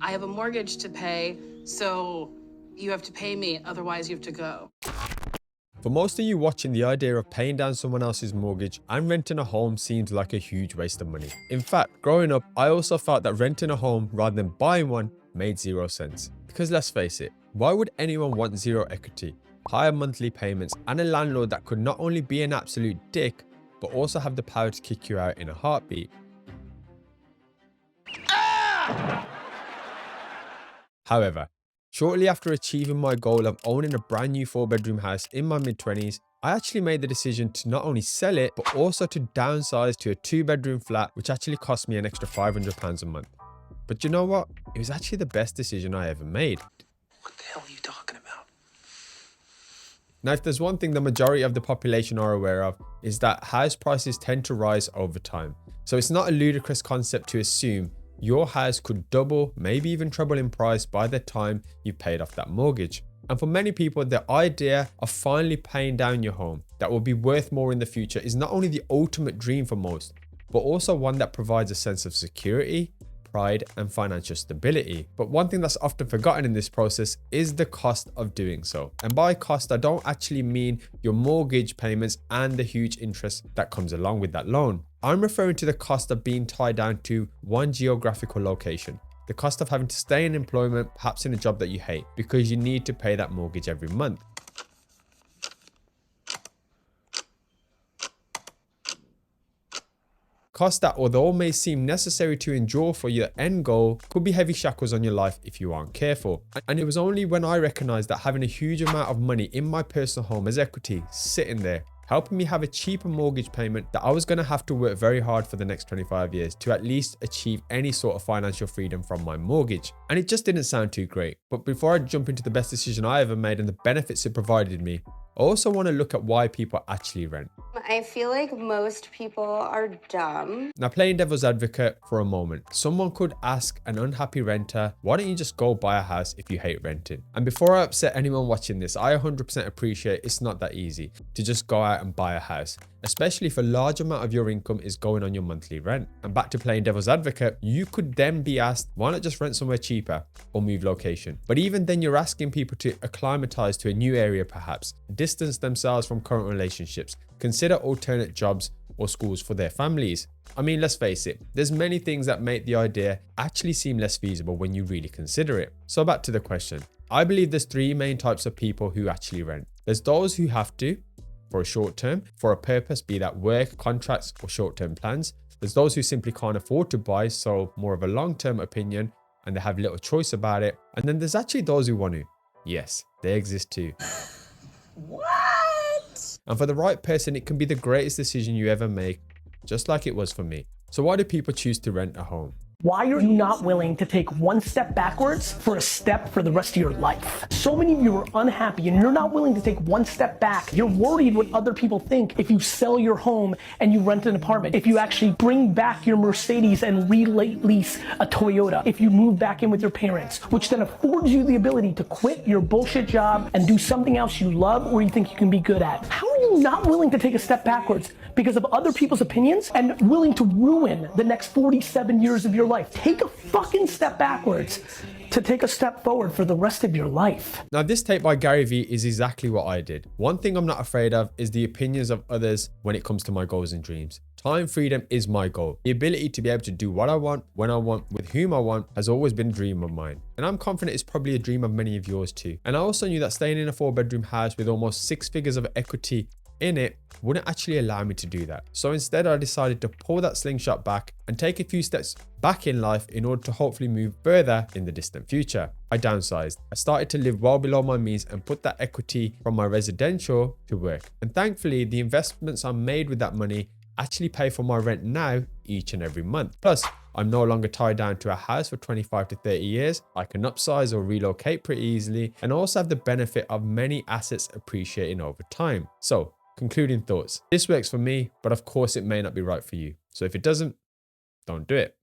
I have a mortgage to pay, so you have to pay me, otherwise you have to go. For most of you watching, the idea of paying down someone else's mortgage and renting a home seems like a huge waste of money. In fact, growing up, I also felt that renting a home rather than buying one made zero sense. Because let's face it, why would anyone want zero equity, higher monthly payments, and a landlord that could not only be an absolute dick, but also have the power to kick you out in a heartbeat? However, shortly after achieving my goal of owning a brand new 4-bedroom house in my mid-20s, I actually made the decision to not only sell it, but also to downsize to a 2-bedroom flat, which actually cost me an extra £500 a month. But you know what? It was actually the best decision I ever made. What the hell are you talking about? Now, if there's one thing the majority of the population are aware of, is that house prices tend to rise over time. So it's not a ludicrous concept to assume your house could double, maybe even treble in price by the time you've paid off that mortgage. And for many people, the idea of finally paying down your home that will be worth more in the future is not only the ultimate dream for most, but also one that provides a sense of security, pride, and financial stability. But one thing that's often forgotten in this process is the cost of doing so. And by cost, I don't actually mean your mortgage payments and the huge interest that comes along with that loan. I'm referring to the cost of being tied down to one geographical location. The cost of having to stay in employment, perhaps in a job that you hate, because you need to pay that mortgage every month. Costs that, although may seem necessary to endure for your end goal, could be heavy shackles on your life if you aren't careful. And it was only when I recognized that having a huge amount of money in my personal home as equity sitting there, helping me have a cheaper mortgage payment, that I was going to have to work very hard for the next 25 years to at least achieve any sort of financial freedom from my mortgage. And it just didn't sound too great. But before I jump into the best decision I ever made and the benefits it provided me, I also want to look at why people actually rent. I feel like most people are dumb. Now, playing devil's advocate for a moment, someone could ask an unhappy renter, why don't you just go buy a house if you hate renting? And before I upset anyone watching this, I 100% appreciate it's not that easy to just go out and buy a house, especially if a large amount of your income is going on your monthly rent. And back to playing devil's advocate, you could then be asked, why not just rent somewhere cheaper or move location? But even then, you're asking people to acclimatize to a new area, perhaps distance themselves from current relationships, consider alternate jobs or schools for their families. I mean, let's face it, there's many things that make the idea actually seem less feasible when you really consider it. So back to the question. I believe there's 3 main types of people who actually rent. There's those who have to, for a short term, for a purpose, be that work, contracts, or short-term plans. There's those who simply can't afford to buy, so more of a long-term opinion, and they have little choice about it. And then there's actually those who want to. Yes, they exist too. What? And for the right person, it can be the greatest decision you ever make, just like it was for me. So why do people choose to rent a home? Why are you not willing to take one step backwards for a step for the rest of your life? So many of you are unhappy and you're not willing to take one step back. You're worried what other people think if you sell your home and you rent an apartment. If you actually bring back your Mercedes and lease a Toyota. If you move back in with your parents, which then affords you the ability to quit your bullshit job and do something else you love or you think you can be good at. How are you not willing to take a step backwards because of other people's opinions and willing to ruin the next 47 years of your life? Take a fucking step backwards to take a step forward for the rest of your life. Now, this tape by Gary Vee is exactly what I did. One thing I'm not afraid of is the opinions of others when it comes to my goals and dreams. Time freedom is my goal. The ability to be able to do what I want, when I want, with whom I want has always been a dream of mine. And I'm confident it's probably a dream of many of yours too. And I also knew that staying in a 4-bedroom house with almost 6 figures of equity in it wouldn't actually allow me to do that. So instead, I decided to pull that slingshot back and take a few steps back in life in order to hopefully move further in the distant future. I downsized. I started to live well below my means and put that equity from my residential to work. And thankfully, the investments I made with that money actually pay for my rent now each and every month. Plus, I'm no longer tied down to a house for 25 to 30 years. I can upsize or relocate pretty easily and also have the benefit of many assets appreciating over time. So, concluding thoughts. This works for me, but of course it may not be right for you. So if it doesn't, don't do it.